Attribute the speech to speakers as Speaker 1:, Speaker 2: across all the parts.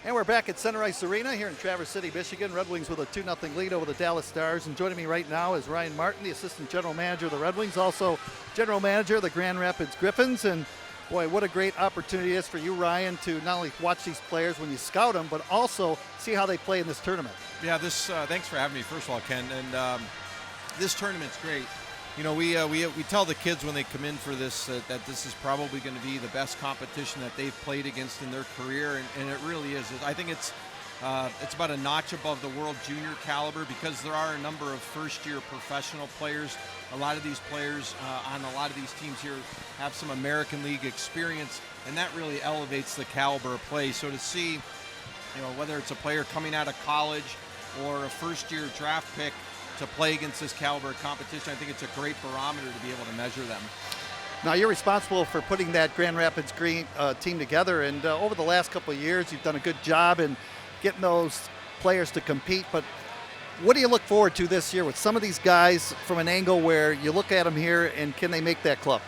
Speaker 1: And we're back at Center Ice Arena here in Traverse City, Michigan. Red Wings with a 2-0 lead over the Dallas Stars. And joining me right now is Ryan Martin, the assistant general manager of the Red Wings, also general manager of the Grand Rapids Griffins. And boy, what a great opportunity it is for you, Ryan, to not only watch these players when you scout them, but also see how they play in this tournament.
Speaker 2: Yeah, thanks for having me, first of all, Ken. And this tournament's great. You know, we tell the kids when they come in for this that this is probably going to be the best competition that they've played against in their career, and it really is. I think it's about a notch above the world junior caliber because there are a number of first-year professional players. A lot of these players on a lot of these teams here have some American League experience, and that really elevates the caliber of play. So to see, you know, whether it's a player coming out of college or a first-year draft pick to play against this caliber of competition, I think it's a great barometer to be able to measure them.
Speaker 1: Now, you're responsible for putting that Grand Rapids Green team together, and over the last couple of years, you've done a good job in getting those players to compete. But what do you look forward to this year with some of these guys from an angle where you look at them here and can they make that club?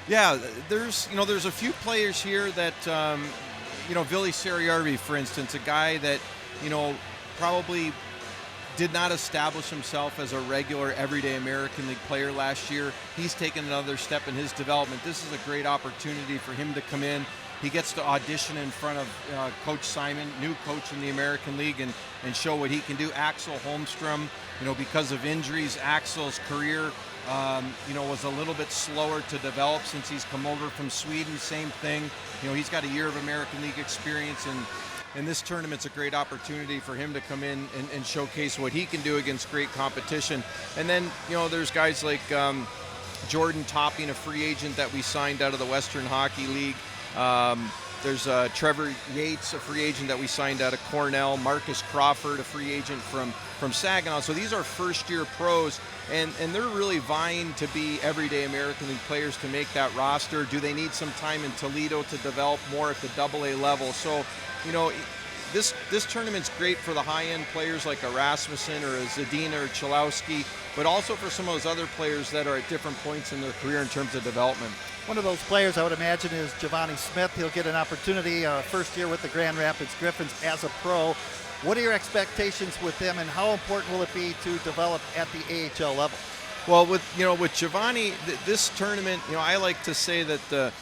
Speaker 2: Yeah, there's a few players here that, Vili Seriarvi, for instance, a guy that, probably did not establish himself as a regular everyday American League player last year. He's taken another step in his development. This is a great opportunity for him to come in. He gets to audition in front of Coach Simon, new coach in the American League, and show what he can do. Axel Holmstrom, because of injuries, Axel's career, was a little bit slower to develop since he's come over from Sweden. Same thing. He's got a year of American League experience, and this tournament's a great opportunity for him to come in and showcase what he can do against great competition. And then, there's guys like Jordan Topping, a free agent that we signed out of the Western Hockey League. There's Trevor Yates, a free agent that we signed out of Cornell. Marcus Crawford, a free agent from Saginaw. So these are first-year pros, and they're really vying to be everyday American League players to make that roster. Do they need some time in Toledo to develop more at the AA level? So, this tournament's great for the high-end players like a Rasmussen or a Zadina or Chalowski, but also for some of those other players that are at different points in their career in terms of development.
Speaker 1: One of those players I would imagine is Giovanni Smith. He'll get an opportunity first year with the Grand Rapids Griffins as a pro. What are your expectations with him, and how important will it be to develop at the AHL level?
Speaker 2: Well, with Giovanni, this tournament, I like to say that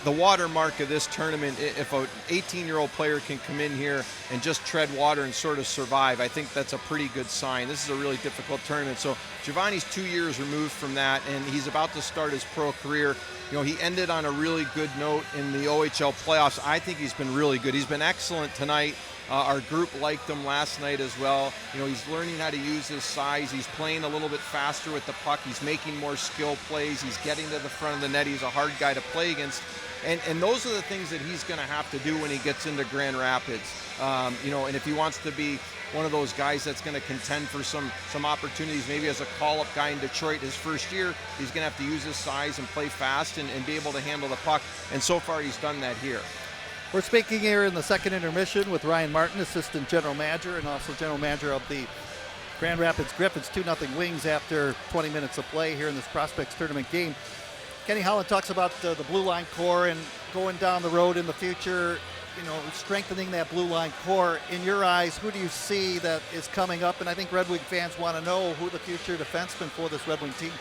Speaker 2: the watermark of this tournament, if an 18-year-old player can come in here and just tread water and sort of survive, I think that's a pretty good sign. This is a really difficult tournament. So Giovanni's 2 years removed from that, and he's about to start his pro career. He ended on a really good note in the OHL playoffs. I think he's been really good. He's been excellent tonight. Our group liked him last night as well. He's learning how to use his size. He's playing a little bit faster with the puck. He's making more skill plays. He's getting to the front of the net. He's a hard guy to play against. And those are the things that he's going to have to do when he gets into Grand Rapids. And if he wants to be one of those guys that's going to contend for some opportunities, maybe as a call-up guy in Detroit his first year, he's going to have to use his size and play fast and be able to handle the puck. And so far, he's done that here.
Speaker 1: We're speaking here in the second intermission with Ryan Martin, assistant general manager and also general manager of the Grand Rapids Griffins, 2-0 Wings after 20 minutes of play here in this Prospects Tournament game. Kenny Holland talks about the blue line core and going down the road in the future, strengthening that blue line core. In your eyes, who do you see that is coming up? And I think Red Wing fans want to know who the future defenseman for this Red Wing team.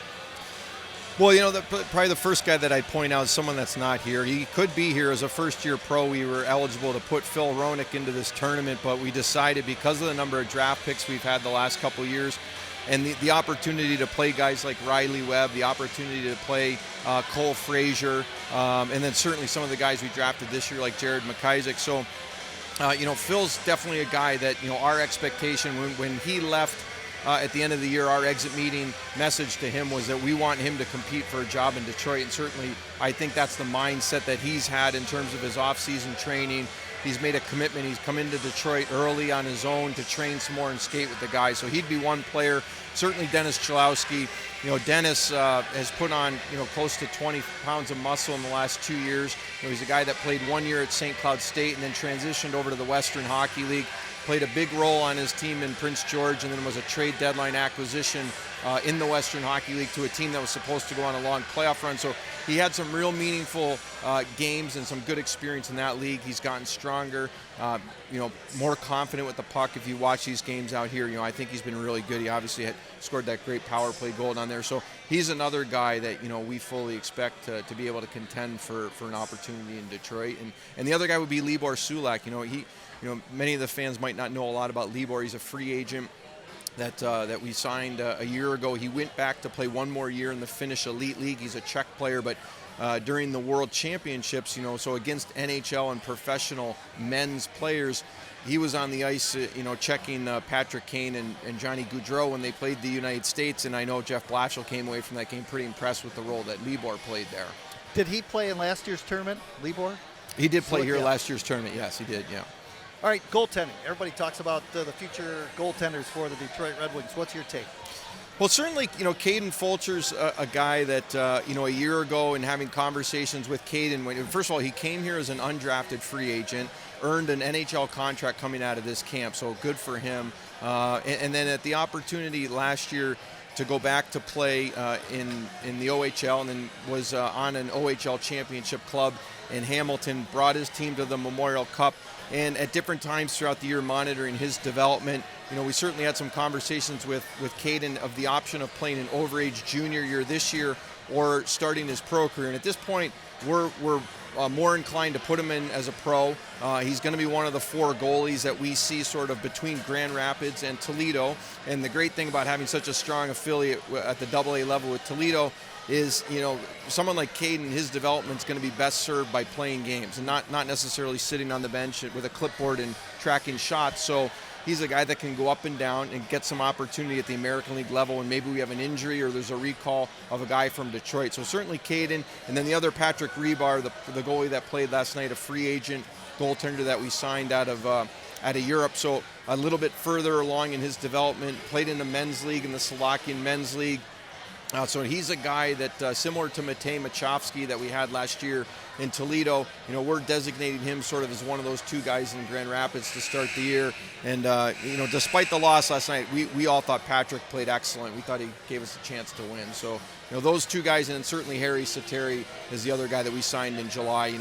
Speaker 2: Well, probably the first guy that I'd point out is someone that's not here. He could be here as a first-year pro. We were eligible to put Phil Roenick into this tournament, but we decided because of the number of draft picks we've had the last couple of years and the opportunity to play guys like Riley Webb, the opportunity to play Cole Frazier, and then certainly some of the guys we drafted this year like Jared McIsaac. So, Phil's definitely a guy that, our expectation when he left at the end of the year, our exit meeting message to him was that we want him to compete for a job in Detroit, and certainly I think that's the mindset that he's had in terms of his off-season training. He's made a commitment. He's come into Detroit early on his own to train some more and skate with the guys. So he'd be one player. Certainly Dennis Chalowski. Dennis has put on, close to 20 pounds of muscle in the last 2 years. He's a guy that played 1 year at St. Cloud State and then transitioned over to the Western Hockey League. played a big role on his team in Prince George, and then was a trade deadline acquisition in the Western Hockey League to a team that was supposed to go on a long playoff run. So he had some real meaningful games and some good experience in that league. He's gotten stronger, more confident with the puck. If you watch these games out here, I think he's been really good. He obviously had scored that great power play goal down there. So he's another guy that, we fully expect to be able to contend for an opportunity in Detroit. And the other guy would be Libor Sulak. Many of the fans might not know a lot about Libor. He's a free agent that we signed a year ago. He went back to play one more year in the Finnish Elite League. He's a Czech player, but during the World Championships, so against NHL and professional men's players, he was on the ice, checking Patrick Kane and Johnny Gaudreau when they played the United States, and I know Jeff Blatchel came away from that game pretty impressed with the role that Libor played there.
Speaker 1: Did he play in last year's tournament, Libor?
Speaker 2: He did play here last year's tournament, yes, he did, yeah.
Speaker 1: All right, goaltending. Everybody talks about the future goaltenders for the Detroit Red Wings. What's your take?
Speaker 2: Well, certainly, Caden Fulcher's a guy that, a year ago, in having conversations with Caden, first of all, he came here as an undrafted free agent, earned an NHL contract coming out of this camp, so good for him. And then at the opportunity last year to go back to play in the OHL, and then was on an OHL championship club in Hamilton, brought his team to the Memorial Cup. And at different times throughout the year, monitoring his development, we certainly had some conversations with Caden of the option of playing an overage junior year this year or starting his pro career. And at this point, we're more inclined to put him in as a pro. He's going to be one of the 4 goalies that we see sort of between Grand Rapids and Toledo. And the great thing about having such a strong affiliate at the AA level with Toledo is, someone like Caden, his development is going to be best served by playing games and not necessarily sitting on the bench with a clipboard and tracking shots. So he's a guy that can go up and down and get some opportunity at the American League level, and maybe we have an injury or there's a recall of a guy from Detroit. So certainly Caden, and then the other Patrick Rebar, the goalie that played last night, a free agent goaltender that we signed out of Europe. So a little bit further along in his development, played in the men's league, in the Slovakian men's league. So he's a guy that, similar to Matej Machovsky that we had last year in Toledo, we're designating him sort of as one of those 2 guys in Grand Rapids to start the year. And, despite the loss last night, we all thought Patrick played excellent. We thought he gave us a chance to win. So, those 2 guys, and certainly Harry Sateri is the other guy that we signed in July.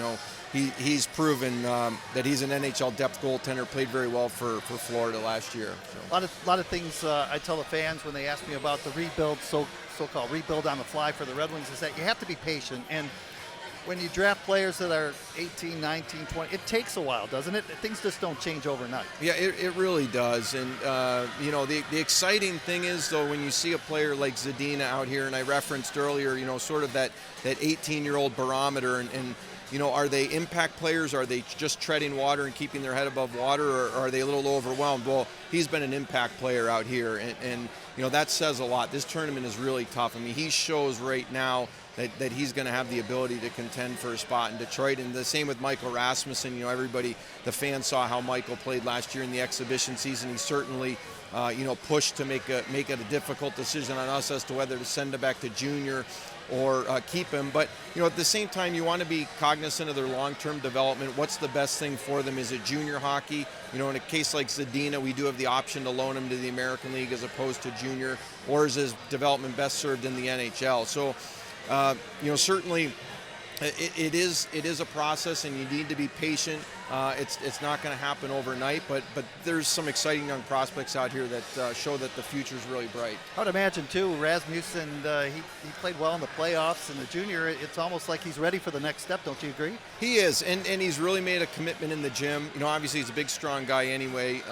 Speaker 2: He's proven that he's an NHL depth goaltender, played very well for Florida last year. So.
Speaker 1: A lot of things I tell the fans when they ask me about the rebuild, so-called rebuild on the fly for the Red Wings, is that you have to be patient. And when you draft players that are 18, 19, 20, it takes a while, doesn't it? Things just don't change overnight.
Speaker 2: Yeah, it really does. And, the exciting thing is, though, when you see a player like Zadina out here, and I referenced earlier, sort of that 18-year-old barometer, and are they impact players? Are they just treading water and keeping their head above water, or are they a little overwhelmed? Well, he's been an impact player out here, and that says a lot. This tournament is really tough. I mean, he shows right now that he's going to have the ability to contend for a spot in Detroit. And the same with Michael Rasmussen. Everybody, the fans saw how Michael played last year in the exhibition season. He certainly, pushed to make it a difficult decision on us as to whether to send him back to junior or keep him. But, at the same time, you want to be cognizant of their long-term development. What's the best thing for them? Is it junior hockey? In a case like Zadina, we do have the option to loan him to the American League as opposed to junior, or is his development best served in the NHL? So, certainly it is a process, and you need to be patient. It's not going to happen overnight, but there's some exciting young prospects out here that show that the future is really bright.
Speaker 1: I would imagine too, Rasmussen, he played well in the playoffs, and the junior, it's almost like he's ready for the next step. Don't you agree?
Speaker 2: He is, and he's really made a commitment in the gym. Obviously he's a big, strong guy anyway,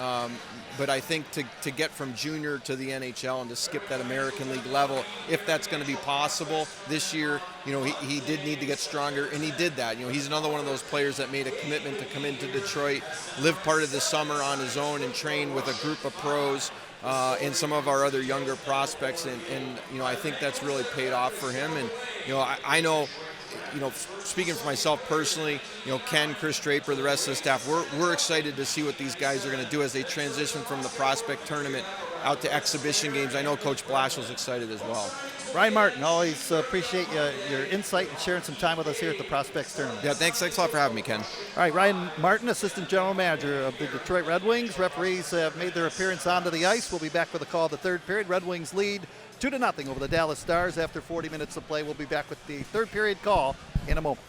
Speaker 2: but I think to get from junior to the NHL and to skip that American League level, if that's going to be possible this year, he did need to get stronger, and he did that. He's another one of those players that made a commitment to come into Detroit, live part of the summer on his own, and train with a group of pros and some of our other younger prospects, and I think that's really paid off for him. And I know, speaking for myself personally, Ken, Chris Draper, the rest of the staff, we're excited to see what these guys are going to do as they transition from the Prospect Tournament out to exhibition games. I know Coach Blash was excited as well.
Speaker 1: Ryan Martin, always appreciate your insight and sharing some time with us here at the Prospects Tournament.
Speaker 2: Yeah, thanks a lot for having me, Ken.
Speaker 1: All right, Ryan Martin, Assistant General Manager of the Detroit Red Wings. Referees have made their appearance onto the ice. We'll be back with a call of the third period. Red Wings lead 2-0 over the Dallas Stars after 40 minutes of play. We'll be back with the third period call in a moment.